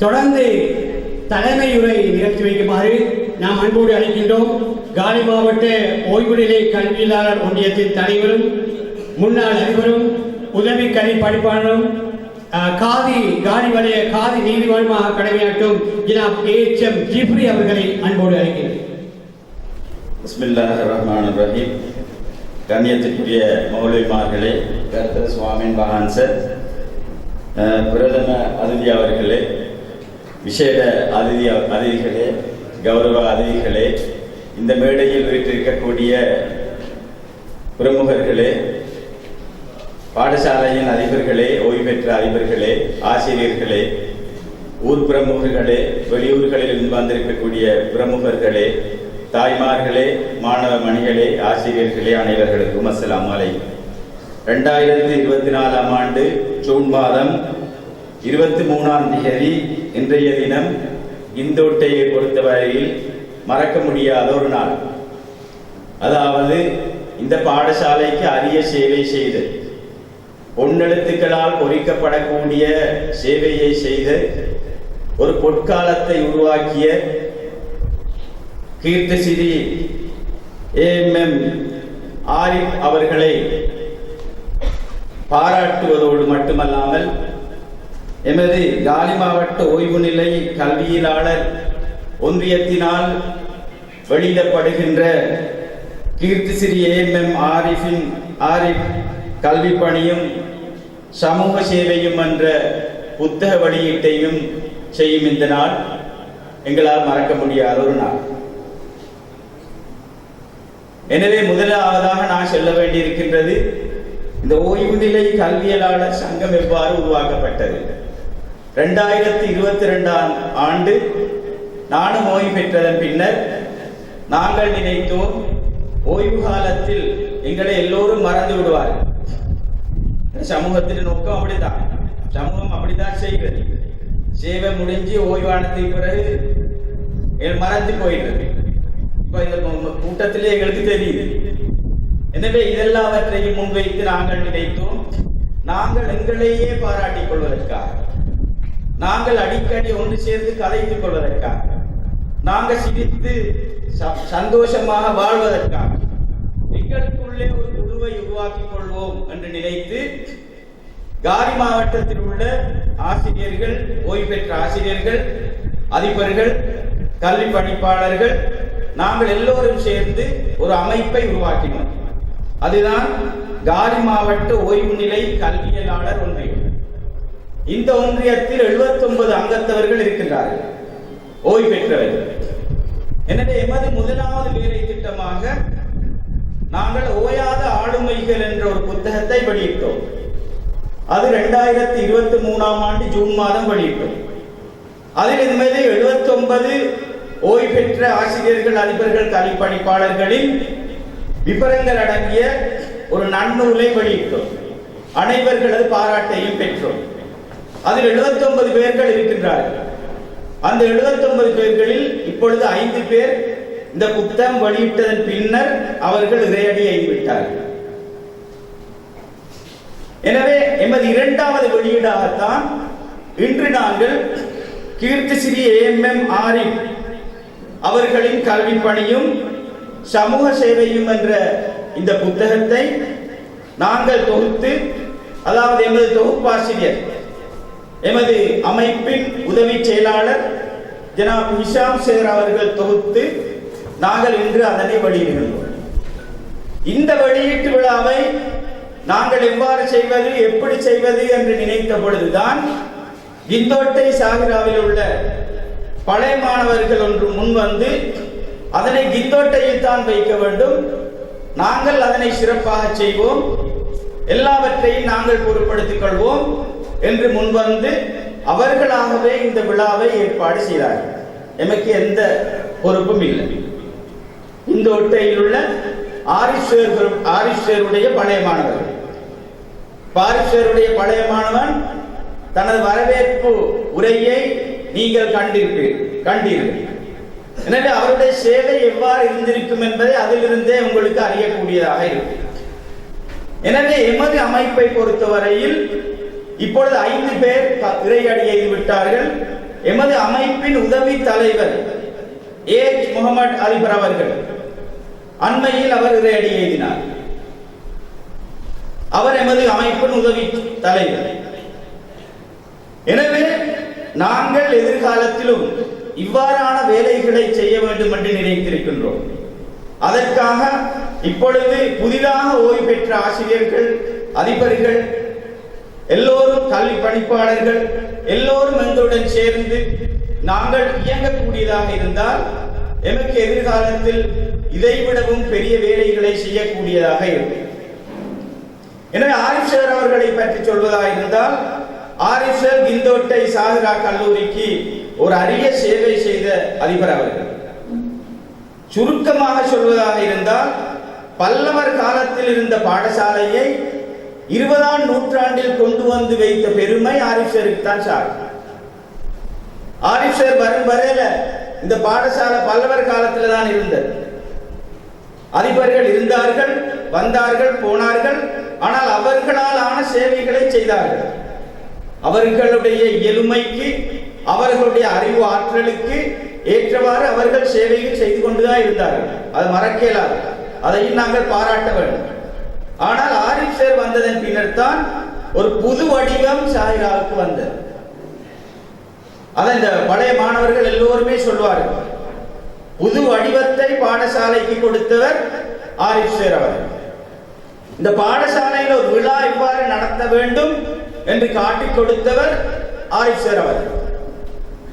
தொடர்ந்து தலைமையுரை நிகழ்த்தி வைக்குமாறு நாம் அன்போடு அழைக்கின்றோம். காலி மாவட்ட ஓய்வு நிலை கல்வியாளர் ஒன்றியத்தின் தலைவரும் முன்னாள் அதிபரும் உதவி கல்வி படிப்பாளரும் காதி வலய காதி நீதிமன்றமாக கடமையாற்றும் ஜனாப் ஏஎச்எம் ஜிப்ரி அவர்களை அன்போடு அழைக்கின்றேன். பிஸ்மில்லாஹிர் ரஹ்மானிர் ரஹீம். கண்ணியத்திற்குரிய மௌலவிமார்களே, கர்த்தர் சுவாமின் வஹான்சர், பிரதம அதிதி அவர்களே, விசேட அதிதிகளே, கௌரவ அதிதிகளே, இந்த மேடையில் வீற்றிருக்கக்கூடிய பிரமுகர்களே, பாடசாலையின் அதிபர்களே, ஓய்வு பெற்ற அதிபர்களே, ஆசிரியர்களே, ஊர் பிரமுகர்களே, வெளியூர்களில் வந்திருக்கக்கூடிய பிரமுகர்களே, தாய்மார்களே, மாணவ மணிகளே, ஆசிரியர்களே, அனைவர்களுக்கும் அஸ்ஸலாமு அலைக்கும். 2024 ஆண்டு ஜூன் மாதம் 23ஆம் தேதி இன்றைய தினம் இந்தோட்டையை பொறுத்தவரையில் மறக்க முடியாத ஒரு நாள். அதாவது இந்த பாடசாலைக்கு அரிய சேவை செய்து பொன்னெழுத்துக்களால் பொறிக்கப்படக்கூடிய சேவையை செய்து ஒரு பொற்காலத்தை உருவாக்கிய கீர்த்திசிறி ஏஎம்எம் ஆரிஃப் அவர்களை பாராட்டுவதோடு மட்டுமல்லாமல் எமது காலி மாவட்ட ஓய்வு நிலை கல்வியாளர் ஒன்றியத்தினால் வெளியிடப்படுகின்ற கீர்த்திசிறி ஏஎம்எம் ஆரிஃப் கல்வி பணியும் சமூக சேவையும் என்ற புத்தக வெளியீட்டையும் செய்யும் இந்த நாள் எங்களால் மறக்க முடியாத ஒரு நாள். எனவே முதலாவதாக நான் சொல்ல வேண்டியிருக்கின்றது, இந்த ஓய்வு நிலை கல்வியலாளர் சங்கம் எவ்வாறு உருவாக்கப்பட்டது. 2022ஆம் ஆண்டு நானும் ஓய்வு பெற்றதன் பின்னர் நாங்கள் நினைத்தோம், ஓய்வு காலத்தில் எங்களை எல்லோரும் மறந்து விடுவார்கள். சமூகத்தின் நோக்கம் அப்படித்தான், சமூகம் அப்படித்தான் செய்கிறது. சேவை முடிஞ்சு ஓய்வானதுக்கு பிறகு மறந்து போயிடுறது. இப்ப இந்த கூட்டத்திலே எங்களுக்கு தெரியுது. எனவே இதெல்லாவற்றையும் முன்வைத்து நாங்கள் நினைத்தோம், நாங்கள் எங்களையே பாராட்டிக் கொள்வதற்காக, நாங்கள் அடிக்கடி ஒன்று சேர்ந்து கதைத்துக் கொள்வதற்காக, நாங்கள் சிரித்து சந்தோஷமாக வாழ்வதற்காக எங்களுக்குள்ளே ஒரு குழுவை உருவாக்கிக் கொள்வோம் என்று நினைத்து காலி மாவட்டத்தில் உள்ள ஆசிரியர்கள், ஓய்வு பெற்ற ஆசிரியர்கள், அதிபர்கள், கல்வி பணிப்பாளர்கள், நாங்கள் எல்லோரும் சேர்ந்து ஒரு அமைப்பை உருவாக்கினோம். அதுதான் காலி மாவட்ட ஓய்வு நிலை கல்வியலாளர் ஒன்றியம். இந்த ஒன்றியத்தில் 79 அங்கத்தவர்கள் இருக்கின்றார்கள், ஓய்வு பெற்றவர்கள். எனவே எமது முதலாவது வேலை திட்டமாக நாங்கள் ஓயாத ஆளுமைகள் என்ற ஒரு புத்தகத்தை வெளியிட்டோம். அது 2023ஆம் ஆண்டு ஜூன் மாதம் வெளியிட்டோம். அதில் இனிமேல் 79 ஓய்வு பெற்ற ஆசிரியர்கள், அதிபர்கள், கல்வி பணிப்பாளர்களின் விவரங்கள் அடங்கிய ஒரு நன்னூலை வெளியிட்டோம். அனைவர்களது பாராட்டையும் பெற்றோம். அதில் 79 பேர்கள் இருக்கின்றார்கள். அந்த 79 பேர்களில் இப்பொழுது 5 பேர் இந்த புத்தகம் வெளியிட்டதன் பின்னர் அவர்கள் இறையடி விட்டார்கள். எனவே எமது இரண்டாவது வெளியீடாகத்தான் இன்று நாங்கள் கீர்த்திசிறி ஏஎம்எம் ஆரிஃப் அவர்களின் கல்வி பணியும் சமூக சேவையும் என்ற இந்த புத்தகத்தை நாங்கள் தொகுத்து, அதாவது எமது தொகுப்பாசிரியர், எமது அமைப்பின் உதவி செயலாளர் ஜனாப் ஹிஷாம் சேர் அவர்கள் தொகுத்து நாங்கள் இன்று அதனை வெளியிடுகிறோம். இந்த வெளியீட்டு விழாவை நாங்கள் எவ்வாறு செய்வது, எப்படி செய்வது என்று நினைத்த பொழுதுதான் இந்தோட்டை சாகிராவில் உள்ள பழைய மாணவர்கள் ஒன்று முன் வந்து அதனை கிந்தோட்டையில் தான் வைக்க வேண்டும், நாங்கள் அதனை சிறப்பாக செய்வோம், எல்லாவற்றையும் நாங்கள் பொறுப்படுத்திக் கொள்வோம் என்று முன்வந்து அவர்களாகவே இந்த விழாவை ஏற்பாடு செய்தார்கள். எமக்கு எந்த பொறுப்பும் இல்லை. இந்தோட்டையில் உள்ள ஆரிஷருடைய பழைய மாணவர்கள், பாரிஷருடைய பழைய மாணவன் தனது வரவேற்பு உரையை நீங்கள் கண்டீர்கள். எனவே அவருடைய சேவை எவ்வாறு இருந்திருக்கும் என்பதை அதிலிருந்தே உங்களுக்கு அறியக்கூடியதாக இருக்கும். எனவே எமது அமைப்பை பொறுத்தவரையில் இப்பொழுது 5 பேர் இறையடி விட்டார்கள். எமது அமைப்பின் உதவி தலைவர் ஏஜ் முகமது அதிபர் அவர்கள் அண்மையில் அவர் இறையடி எழுதினார். அவர் எமது அமைப்பின் உதவி தலைவர். எனவே நாங்கள் எதிர்காலத்திலும் இவ்வாறான வேலைகளை செய்ய வேண்டும் என்று நினைத்திருக்கின்றோம். அதற்காக இப்பொழுது புதிதாக ஓய்வு பெற்ற ஆசிரியர்கள், அதிபர்கள், எல்லோரும் கல்வி பணிப்பாளர்கள் எல்லோரும் எங்களுடன் சேர்ந்து நாங்கள் இயங்கக்கூடியதாக இருந்தால் எமக்கு எதிர்காலத்தில் இதைவிடவும் பெரிய வேலைகளை செய்யக்கூடியதாக இருக்கும். எனவே ஆரிஃப் சார் அவர்களை பற்றி சொல்வதாக இருந்தால், ஆரிஃப் சார் கிந்தோட்டை சாஹிரா கல்லூரிக்கு ஒரு அரிய சேவை செய்த அதிபர் அவர்கள். சுருக்கமாக சொல்வதாக இருந்தால், பல்லவர் காலத்தில் இருந்த பாடசாலையை 20ஆம் நூற்றாண்டில் கொண்டு வந்து வைத்த பெருமை ஆரிஃப் சாருக்கு தான் சார். ஆரிஃப் சார் வரும் வரையில இந்த பாடசாலை பல்லவர் காலத்தில் தான் இருந்தது. அதிபர்கள் இருந்தார்கள், வந்தார்கள், போனார்கள். ஆனால் அவர்களால் ஆன சேவைகளை செய்தார்கள். அவர்களுடைய எளிமைக்கு, அவர்களுடைய அறிவு ஆற்றலுக்கு ஏற்றவாறு அவர்கள் சேவைகள் செய்து கொண்டுதான் இருந்தார்கள். அது மறக்க இயலாது. அதையும் நாங்கள் பாராட்ட வேண்டும். ஆனால் ஆரிஃப் சார் வந்ததன் பின்னர் தான் ஒரு புது வடிவம் சாஹிராவுக்கு வந்தது. அதை இந்த பழைய மாணவர்கள் எல்லோருமே சொல்வார்கள். புது வடிவத்தை பாடசாலைக்கு கொடுத்தவர் ஆரிஃப் சார் அவர்கள். இந்த பாடசாலையில் ஒரு விழா எவ்வாறு நடத்த வேண்டும் என்று காட்டிக் கொடுத்தவர் ஆரிஃப் சார் அவர்கள்.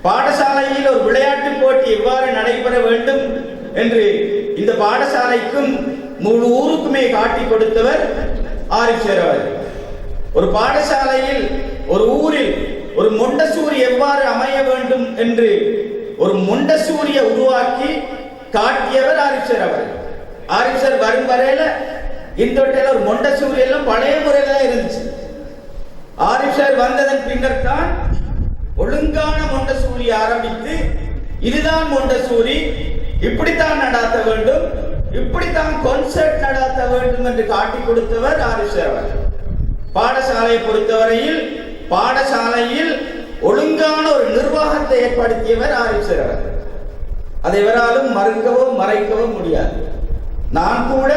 பாடசாலையில் ஒரு விளையாட்டு போட்டி எவ்வாறு நடைபெற வேண்டும் என்று இந்த பாடசாலைக்கும் முழு ஊருக்குமே காட்டிக் கொடுத்தவர் ஆரிஃப் சார் அவர்கள். ஒரு பாடசாலையில், ஒரு ஊரில் ஒரு மொண்டசூரி எவ்வாறு அமைய வேண்டும் என்று ஒரு மொண்டசூரியை உருவாக்கி காட்டியவர் ஆரிஃப் சார் அவர்கள். ஆரிஃப் சார் வரும் வரையில இந்த ஒரு மொண்டசூரி எல்லாம் பழைய முறையில தான் இருந்துச்சு. ஆரிஃப் சார் வந்ததன் பின்னர் தான் ஒழுங்கான மொண்டசூரி ஆரம்பித்து, இதுதான் மொண்டசூரி, இப்படித்தான் நடாத்த வேண்டும், இப்படித்தான் கான்செப்ட் நடாத்த வேண்டும் என்று காட்டிக் கொடுத்தவர் ஆரிஃப் சார் அவர்கள். பாடசாலையை பொறுத்தவரையில் பாடசாலையில் ஒழுங்கான ஒரு நிர்வாகத்தை ஏற்படுத்தியவர் ஆரிஃப் சார் அவர்கள். அதை எவராலும் மறுக்கவும் மறைக்கவும் முடியாது. நான் கூட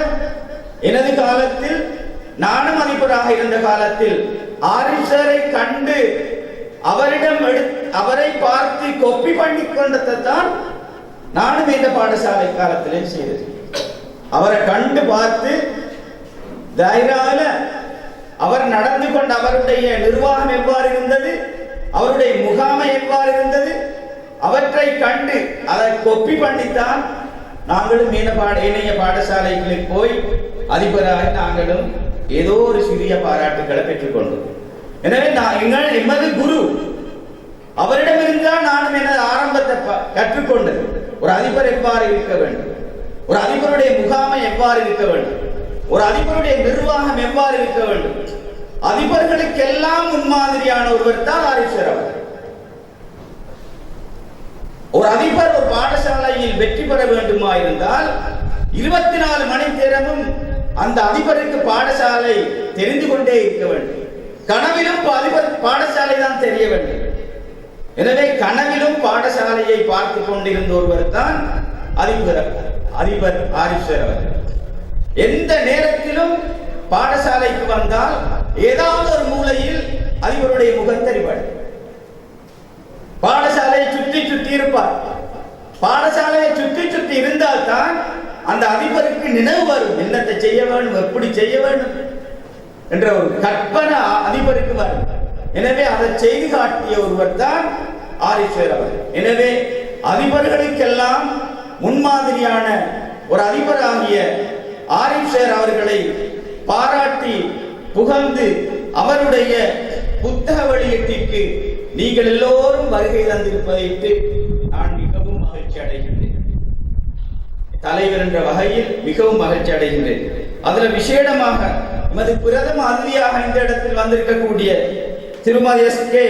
எனது காலத்தில், நானும் அதிபராக இருந்த காலத்தில் ஆரிஃப் சாரை கண்டு அவரிடம் அவரை பார்த்து கொப்பி பண்ணி கொண்டதான் நானும் இந்த பாடசாலை காலத்திலே செய்தது. அவரை கண்டு பார்த்து தைரால அவர் நடந்து கொண்ட அவருடைய நிர்வாகம் எவ்வாறு இருந்தது, அவருடைய முகாமை எவ்வாறு இருந்தது, அவற்றை கண்டு அதை கொப்பி பண்ணித்தான் நாங்களும் இணைய பாடசாலைகளுக்கு போய் அதிபராக நாங்களும் ஏதோ ஒரு சிறிய பாராட்டுகளை பெற்றுக்கொண்டோம். எனவே எமது குரு அவரிடமிருந்தான் நானும் எனது ஆரம்பத்தை கற்றுக்கொண்டது. ஒரு அதிபர் எவ்வாறு இருக்க வேண்டும், ஒரு அதிபருடைய முகாமை எவ்வாறு இருக்க வேண்டும், ஒரு அதிபருடைய நிர்வாகம் எவ்வாறு இருக்க வேண்டும். அதிபர்களுக்கெல்லாம் முன்மாதிரியான ஒருவர் தான் ஆரிஃப் சார் அவர்கள். ஒரு அதிபர் ஒரு பாடசாலையில் வெற்றி பெற வேண்டுமா இருந்தால் 24 மணி நேரமும் அந்த அதிபருக்கு பாடசாலை தெரிந்து கொண்டே இருக்க வேண்டும். கனவிலும் அதிபர் பாடசாலை தான் தெரிய வேண்டும். எனவே கனவிலும் பாடசாலையை பார்த்து கொண்டிருந்த ஒருவர் தான் அதிபர் ஆரிஃப் சார் அவர்கள். எந்த நேரத்திலும் பாடசாலைக்கு வந்தால் ஏதாவது ஒரு மூலையில் அதிபருடைய முகம் தெரிவார். பாடசாலையை சுற்றி சுற்றி இருப்பார். பாடசாலையை சுற்றி சுற்றி இருந்தால் தான் அந்த அதிபருக்கு நினைவு வரும், என்னத்தை செய்ய வேண்டும், எப்படி செய்ய வேண்டும் என்ற ஒரு கற்பனை அதிபருக்கு வரும். எனவே அதை செய்து காட்டிய ஒருவர் தான் ஆரிஃப் சார் அவர்கள். எனவே அதிபர்களுக்கெல்லாம் முன்மாதிரியான ஒரு அதிபராகிய ஆரிஃப் சார் அவர்களை பாராட்டி புகழ்ந்து அவருடைய புத்தக வெளியீட்டிற்கு நீங்கள் எல்லோரும் வருகை தந்திருப்பதை நான் மிகவும் மகிழ்ச்சி அடைகின்றேன். தலைவர் என்ற வகையில் மிகவும் மகிழ்ச்சி அடைகின்றேன். அதுல விசேடமாக எமது பிரதம அதிதியாக இந்த இடத்தில் வந்திருக்கக்கூடிய திருமதி எஸ்.கே.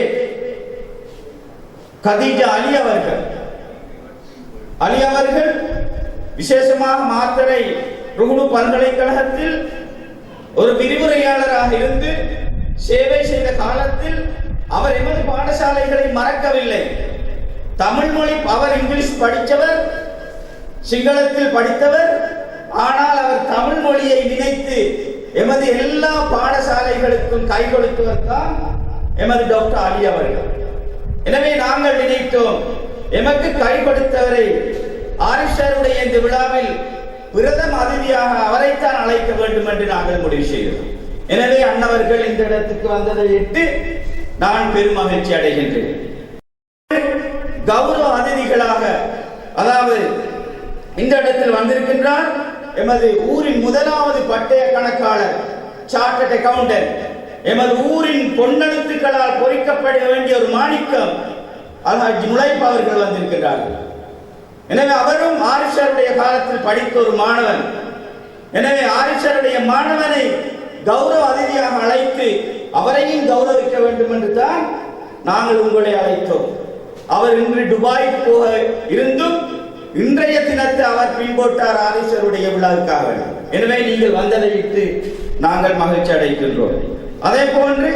கதீஜா அலி அவர்கள் விசேஷமாக மாத்தறை ருகுணு பல்கலைக்கழகத்தில் ஒரு விரிவுரையாளராக இருந்து சேவை செய்த காலத்தில் அவர் எமது பாடசாலைகளை மறக்கவில்லை. தமிழ் மொழி, அவர் இங்கிலீஷ் படித்தவர், சிங்களத்தில் படித்தவர். ஆனால் அவர் தமிழ் மொழியை நினைத்து எமது எல்லா பாடசாலைகளுக்கும் கை கொடுத்தவர் தான் எமது டாக்டர் அலி அவர்கள். எனவே நாங்கள் நினைத்தோம், எமக்கு கை கொடுத்தவரை ஆரிஷருடைய இந்த விழாவில் பிரதம அதிதியாக அவரைத்தான் அழைக்க வேண்டும் என்று நாங்கள் முடிவு செய்தோம். எனவே அண்ணவர்கள் இந்த இடத்துக்கு வந்ததை இட்டு நான் பெருமகிழ்ச்சி அடைகின்றேன். கௌரவ அதிதிகளாக, அதாவது இந்த இடத்தில் வந்திருக்கின்றார் எமது ஊரின் முதலாவது பட்டய கணக்காளர், சார்ட்டர்ட் அக்கவுண்டன்ட், எமது ஊரின் பொன்னெழுத்துக்களால் பொறிக்கப்பட வேண்டிய ஒரு மாணிக்கம் அல்ஹாஜ் நுழைப் அவர்கள் வந்திருக்கிறார்கள். எனவே அவரும் ஆரிஷருடைய காலத்தில் படித்த ஒரு மாணவன். எனவே ஆரிஷருடைய மாணவனை கௌரவ அதிதியாக அழைத்து அவரையும் கௌரவிக்க வேண்டும் என்று தான் நாங்கள் உங்களை அழைத்தோம். அவர் இன்று துபாய் போக இருந்தும் இன்றைய தினத்தை அவர் பின்போட்டார் ஆரிஷருடைய விழாவுக்காக. எனவே நீங்கள் வந்ததை விட்டு நாங்கள் மகிழ்ச்சி அடைகின்றோம். அதே போன்று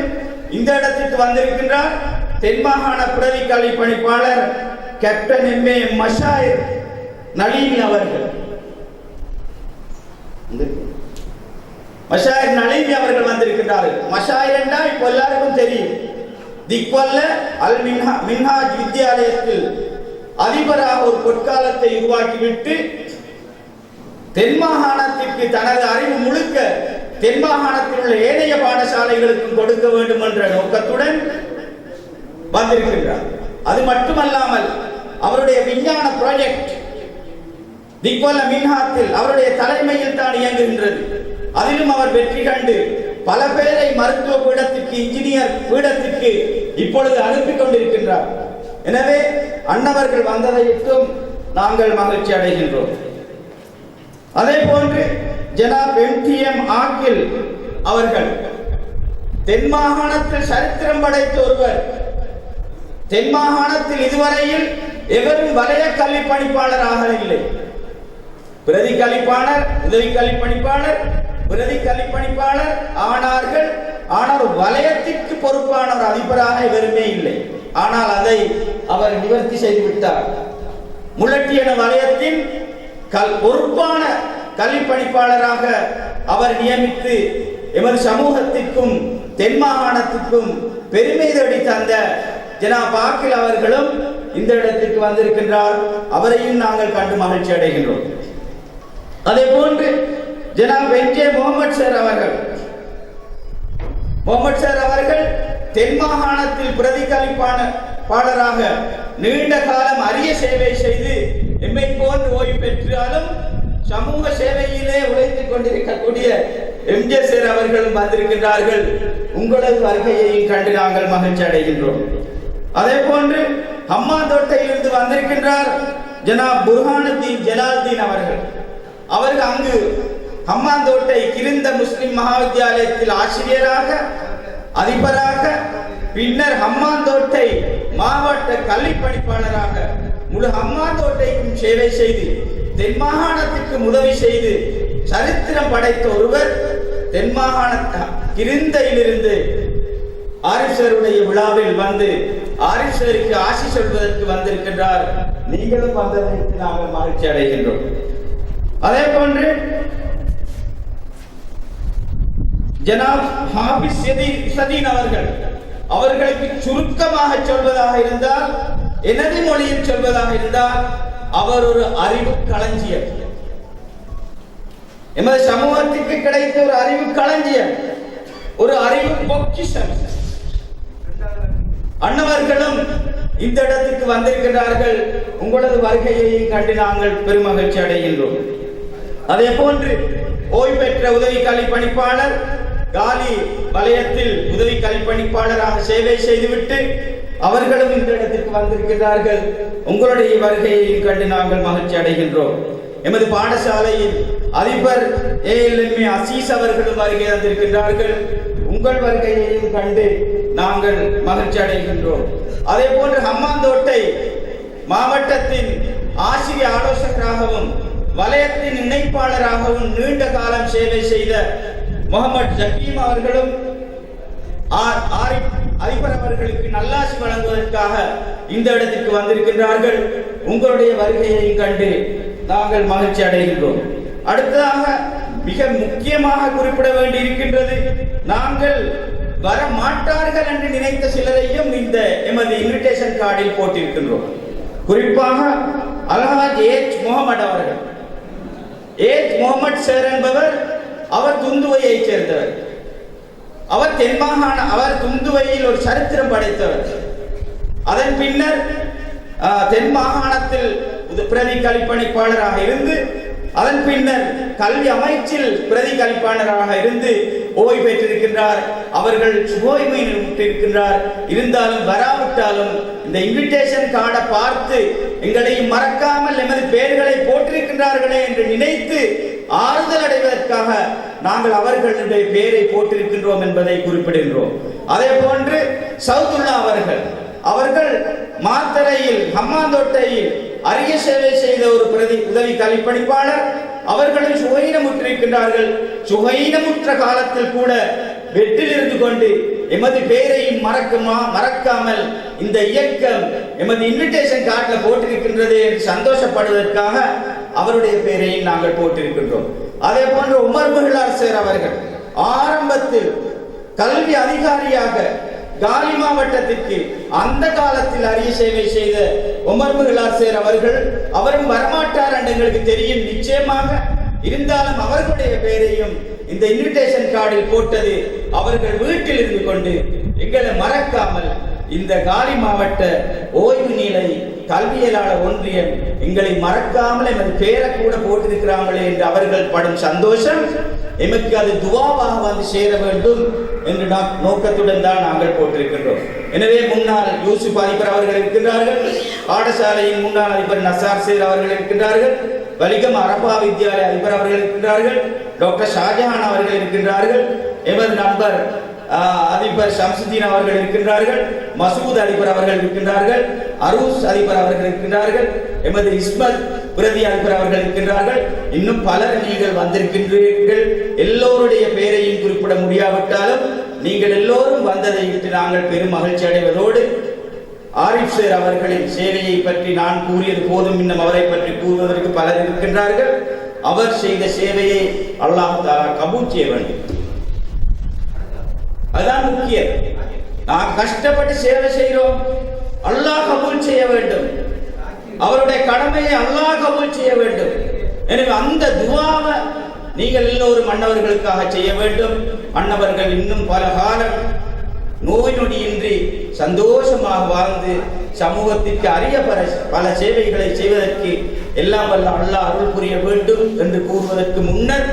இந்த இடத்துக்கு வந்திருக்கின்றார் தென்மாகாண பிரதி கல்வி பணிப்பாளர் கேப்டன் எம்.ஏ. மஷாயிர் நளினி அவர்கள். மஷாயிர் நளினி அவர்கள் வந்திருக்கின்றார்கள். மஷாயிர் என்றால் இப்போ எல்லாருக்கும் தெரியும். திக்வல்ல அல் மின்ஹாஜ் வித்யாலயத்தில் அதிபராக ஒரு பொற்காலத்தை உருவாக்கிவிட்டு தென்மாகாணத்திற்கு தனது அறிவு முழுக்க தென்மாகாணத்தில் உள்ள ஏனைய பாடசாலைகளுக்கும் கொடுக்க வேண்டும் என்ற நோக்கத்துடன் வந்திருக்கின்றார். அது மட்டுமல்லாமல் அவருடைய விஞ்ஞான ப்ராஜெக்ட் திக்வல்ல மின்ஹாத்தில் அவருடைய தலைமையில் தான் இயங்குகின்றது. அதிலும் அவர் வெற்றி கண்டு பல பேரை மருத்துவ பீடத்திற்கு, இன்ஜினியர் பீடத்திற்கு இப்பொழுது அனுப்பி கொண்டிருக்கின்றார். எனவே அண்ணவர்கள் வந்ததையிட்டும் நாங்கள் மகிழ்ச்சி அடைகின்றோம். அதே போன்று ஜனாப் எம்.டி.எம். ஆக்கில் அவர்கள் தென்மாகாணத்தில் சரித்திரம் படைத்த ஒருவர். தென்மாகாணத்தில் இதுவரையில் எவரும் வலய கல்வி பணிப்பாளராக இல்லை. பிரதி கல்விப்பாளர், உதவி கல்வி பணிப்பாளர், பிரதி கல்வி பணிப்பாளர் ஆனார்கள். ஆனால் வலயத்திற்கு பொறுப்பான ஒரு அதிபராக எவருமே இல்லை. ஆனால் அதை அவர் நிவர்த்தி செய்துவிட்டார். முள்ளட்டியன வலயத்தின் பொறுப்பான கல்வி பணிப்பாளராக அவர் நியமித்து எமது சமூகத்திற்கும் தென்மாகாணத்திற்கும் பெருமை தேடி தந்த ஜனாப் ஆக்கில் அவர்களும் இந்த இடத்திற்கு வந்திருக்கின்றார். அவரையும் நாங்கள் கண்டு மகிழ்ச்சி அடைகின்றோம். அதே போன்று ஜனாப் என்.ஜே. முகமது சார் அவர்கள் தென்மாகாணத்தில் பிரதி கல்விப்பாளராக நீண்ட காலம் அரிய சேவை செய்து எம்மை போன்று ஓய்வு பெற்றாலும் சமூக சேவையிலே உழைத்துக் கொண்டிருக்கக்கூடிய எம்.ஜே. சார் அவர்களும் வந்திருக்கின்றார்கள். உங்களது வருகையையும் கண்டு நாங்கள் மகிழ்ச்சி அடைகின்றோம். அதே போன்று ஹம்மாந்தோட்டையிலிருந்து வந்திருக்கின்றார் ஜனாப் புர்ஹானுத்தீன் ஜலாலுத்தீன் அவர்கள். அவர்கள் அங்கு ஹம்மாந்தோட்டை கிருந்த முஸ்லிம் மகாவித்யாலயத்தில் ஆசிரியராக, அதிபராக, பின்னர் ஹம்மாந்தோட்டை மாவட்ட கல்வி பணிப்பாளராக முழு ஹம்மாந்தோட்டைக்கும் சேவை செய்து தென்மாகாணத்திற்கு உதவி செய்து சரித்திரம் படைத்த ஒருவர் தென்மாகாண கிருந்தையிலிருந்து ஆரிஷருடைய விழாவில் வந்து ஆரிஷருக்கு ஆசி சொல்வதற்கு வந்திருக்கின்றார். நீங்களும் வந்ததற்கு நாங்கள் மகிழ்ச்சி அடைகின்றோம். அதே போன்று ஜனாப் ஹாபிஸ் சதீன் அவர்களுக்கு சுருக்கமாக சொல்வதாக இருந்தால், எனது மொழியில் சொல்வதாக இருந்தால், அவர் ஒரு அறிவு களஞ்சியம். எமது சமூகத்திற்கு கிடைத்த ஒரு அறிவு களஞ்சியம், ஒரு அறிவு பொக்கிஷம். அண்ணவர்களும் இந்த இடத்துக்கு வந்திருக்கிறார்கள். உங்களது வருகையை கண்டு நாங்கள் பெருமகிழ்ச்சி அடைகின்றோம். அதே போன்று ஓய்வு பெற்ற உதவி கல்வி பணிப்பாளர் காலி வலயத்தில் உதவி கல்வி பணிப்பாளராக சேவை செய்துவிட்டு அவர்களும் இந்த இடத்திற்கு வந்திருக்கிறார்கள். உங்களுடைய வருகையை கண்டு நாங்கள் மகிழ்ச்சி அடைகின்றோம். எமது பாடசாலையில் அதிபர் ஏஎல்எம்ஏ அசீஸ் அவர்களும் வருகை தந்திருக்கின்றார்கள். உங்கள் வருகையையும் கண்டு நாங்கள் மகிழ்ச்சி அடைகின்றோம். அதே போன்று ஹம்மாந்தோட்டை மாவட்டத்தின் ஆசிரிய ஆலோசகராகவும் வலயத்தின் இணைப்பாளராகவும் நீண்ட காலம் சேவை செய்த முகமது ஜக்கீம் அவர்களும் ஆரிஃப் அதிபர் அவர்களுக்கு நல்லாசி வழங்குவதற்காக இந்த இடத்திற்கு வந்திருக்கின்றார்கள். உங்களுடைய வருகையையும் கண்டு நாங்கள் மகிழ்ச்சி அடைகின்றோம். அடுத்ததாக மிக முக்கியமாக குறிப்பிட வேண்டியிருக்கின்றது, நாங்கள் வர மாட்டார்கள் என்று நினைத்த சிலரையும் இந்த எமது இன்விடேஷன் கார்டில் போட்டிருக்கின்றோம். குறிப்பாக அல்ஹாஜ் ஏஜ் முகமது அவர்கள். ஏஜ் முகமது சார் என்பவர் அவர் துந்துவையைச் சேர்ந்தவர். அவர் அவர் துந்துவையில் ஒரு சரித்திரம் படைத்தவர். அதன் பின்னர் தென் மாகாணத்தில் பிரதி கலிப்பணிப்பாளராக இருந்து அதன் பின்னர் கல்வி அமைச்சில் பிரதி கலிப்பாளராக இருந்து ஓய்வு பெற்றிருக்கின்றார். அவர்கள் சுகோய்மையிருக்கின்றார். இருந்தாலும் வராவிட்டாலும் இந்த இன்விடேஷன் கார்டை பார்த்து எங்களையும் மறக்காமல் எமது பெயர்களை போட்டிருக்கின்றார்களே என்று நினைத்து ஆறுதல் அடைவதற்காக நாங்கள் அவர்களுடைய பெயரை போட்டிருக்கின்றோம் என்பதை குறிப்பிடுகின்றோம். அதே போன்று சவுதுல்லா அவர்கள் மாத்தரையில் ஹம்மாந்தோட்டையில் அரிய சேவை செய்த ஒரு உதவி கலிப்பணிப்பாளர். அவர்களும் சுகையினமுற்றிருக்கின்றார்கள். சுகையினமுற்ற காலத்தில் கூட வெற்றில் இருந்து கொண்டு எமது பெயரையும் மறக்காமல் இந்த இயக்கம் எமது இன்விடேஷன் கார்டில் போட்டிருக்கின்றது என்று சந்தோஷப்படுவதற்காக அவருடைய பெயரையும் நாங்கள் போட்டிருக்கின்றோம். அதே போன்று உமர் முகிலார் சார் அவர்கள் ஆரம்பத்தில் கல்வி அதிகாரியாக காலி மாவட்டத்திற்கு அந்த காலத்தில் அரிய சேவை செய்த உமர் முகிலார் சார் அவரும் வரமாட்டார் என்று எங்களுக்கு தெரியும் நிச்சயமாக. இருந்தாலும் அவர்களுடைய பெயரையும் இந்த இன்விடேஷன் கார்டில் போட்டது அவர்கள் வீட்டில் இருந்து கொண்டு எங்களை மறக்காமல் இந்த காலி மாவட்ட ஓய்வு நிலை கல்வியலாளர் ஒன்றியம் எங்களை மறக்காமல் எமது பெயரை கூட போட்டிருக்கிறாங்களே என்று அவர்கள் படும் சந்தோஷம் எமக்கு அது துவாவாக வந்து சேர வேண்டும் என்று நோக்கத்துடன் தான் நாங்கள் போட்டிருக்கின்றோம். எனவே முன்னாள் யூசுப் அதிபர் அவர்கள் இருக்கின்றார்கள். பாடசாலையின் முன்னாள் அதிபர் நசார் சேர் அவர்கள் இருக்கின்றார்கள். வலிகம் அரபா வித்யாலய அதிபர் அவர்கள் இருக்கின்றார்கள். டாக்டர் ஷாஜஹான் அவர்கள் இருக்கின்றார்கள். எமது நண்பர் அதிபர் ஷம்சுதீன் அவர்கள் இருக்கின்றார்கள். மசூத் அதிபர் அவர்கள் இருக்கின்றார்கள். அரூஸ் அதிபர் அவர்கள் இருக்கின்றார்கள். எமது இஸ்மத் பிரதி அதிபர் அவர்கள் இருக்கின்றார்கள். இன்னும் பலர் நீங்கள் வந்திருக்கின்றீர்கள். எல்லோருடைய பெயரையும் குறிப்பிட முடியாவிட்டாலும் நீங்கள் எல்லோரும் வந்ததை விட்டு நாங்கள் பெரும் மகிழ்ச்சி அடைவதோடு ஆரிஃப் சார் அவர்களின் சேவையை பற்றி நான் கூறியது போதும். இன்னும் அவரை பற்றி கூறுவதற்கு பலர் இருக்கின்றார்கள். அவர் செய்த சேவையை அல்லாஹ் தஆலா கபூல் செய்ய வேண்டும். அதுதான் முக்கியம். நாம் கஷ்டப்பட்டு சேவை செய்கிறோம், அல்லாஹ் கபூல் செய்ய வேண்டும். அவருடைய கடமையை அல்லாஹ் கபூல் செய்ய வேண்டும். எனவே அந்த துஆவை நீங்கள் எல்லோரும் மன்னவர்களுக்காக செய்ய வேண்டும். மன்னவர்கள் இன்னும் பல காலம் நோய் நொடியின்றி சந்தோஷமாக வாழ்ந்து சமூகத்திற்கு அரிய பல சேவைகளை செய்வதற்கு எல்லாம் வல்ல அல்லாஹ் அருள் புரிய வேண்டும் என்று கூறுவதற்கு முன்னர்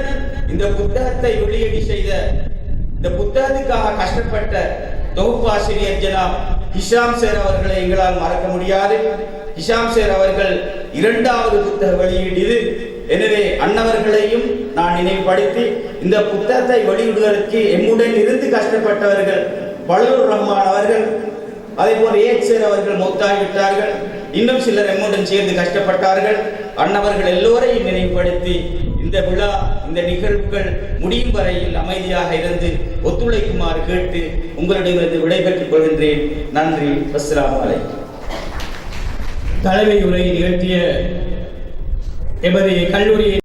இந்த புத்தகத்தை வெளியீடு செய்த இந்த புத்தகத்துக்காக கஷ்டப்பட்ட தொகுப்பாசிரியர் ஜனாப் ஹிஷாம் சார் அவர்களை எங்களால் மறக்க முடியாது. ஹிஷாம் சார் அவர்கள் 2வது புத்தக வெளியீடு இது. எனவே அன்னவர்களையும் நான் நினைவுபடுத்தி இந்த புத்தகத்தை வெளியிடுவதற்கு எம்முடன் இருந்து கஷ்டப்பட்டவர்கள் பலூர் ரஹ்மான் அவர்கள், அதே போல் ஏஜ் சார் அவர்கள் மௌத்தாகிவிட்டார்கள். இன்னும் சிலர் எம்முடன் சேர்ந்து கஷ்டப்பட்டார்கள். அன்னவர்கள் எல்லோரையும் நினைவுபடுத்தி இந்த விழா இந்த நிகழ்வுகள் முடியும் வரையில் அமைதியாக இருந்து ஒத்துழைக்குமாறு கேட்டு உங்களிடமிருந்து விடைபெற்றுக் கொள்கின்றேன். நன்றி. அஸ்ஸலாமு அலைக்கும். தலைமை உரை நிகழ்த்திய எமது கல்லூரியை